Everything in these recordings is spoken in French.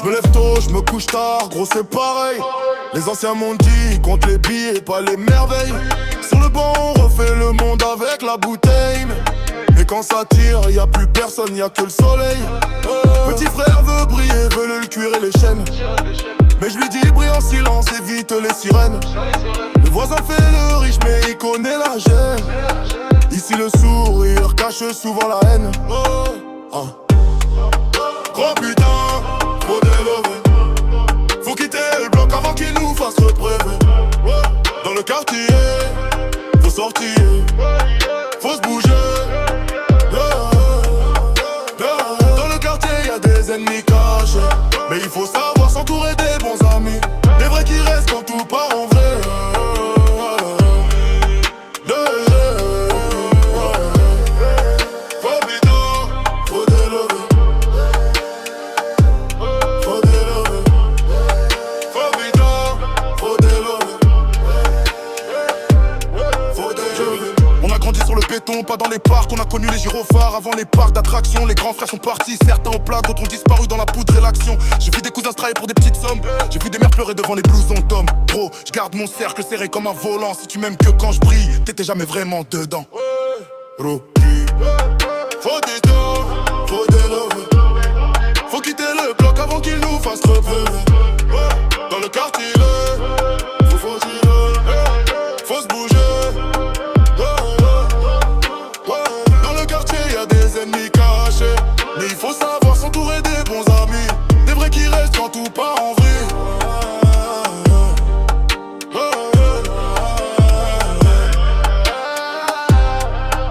Je me lève tôt, je me couche tard, gros c'est pareil. Les anciens m'ont dit, compte les billets, pas les merveilles. Sur le banc, on refait le monde avec la bouteille. Mais quand ça tire, y'a plus personne, y'a que le soleil. Petit frère veut briller, veut le cuir et les chaînes. Mais je lui dis brille en silence, évite les sirènes. Le voisin fait le riche, mais il connaît la gêne. Ici le sourire cache souvent la haine. Gros putain, faut délever. Faut quitter le bloc avant qu'il nous fasse repréver. Dans le quartier, faut sortir, faut se bouger. Dans le quartier, y'a des ennemis cachés. Mais il faut savoir s'entourer des bons amis. Des vrais qui restent quand tout part en vrai. Pas dans les parcs, on a connu les gyrophares avant les parcs d'attractions. Les grands frères sont partis, certains en plaques, d'autres ont disparu dans la poudre et l'action. J'ai vu des cousins se trahir pour des petites sommes. J'ai vu des mères pleurer devant les blousons d'hommes. Bro, je garde mon cercle serré comme un volant. Si tu m'aimes que quand je brille, t'étais jamais vraiment dedans. Bro, faut des temps, faut des lovés. Faut quitter le bloc avant qu'il nous fasse repérer. Dans le quartier, faut tirer, faut se bouger. Mais il faut savoir s'entourer des bons amis. Des vrais qui restent quand tout part en vrille.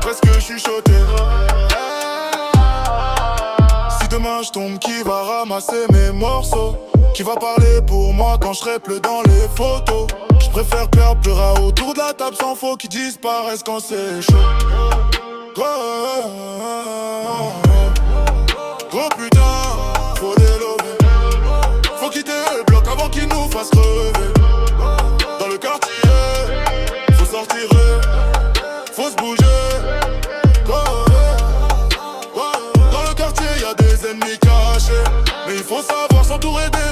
Presque chuchoté. Si demain je tombe, qui va ramasser mes morceaux? Qui va parler pour moi quand je serai plus dans les photos? Je préfère perdre pleurer autour de la table sans faux qui disparaissent quand c'est chaud. Gros putain, faut délever. Faut quitter le bloc avant qu'il nous fasse crever. Dans le quartier, faut sortir, faut se bouger. Dans le quartier, y'a des ennemis cachés. Mais il faut savoir s'entourer des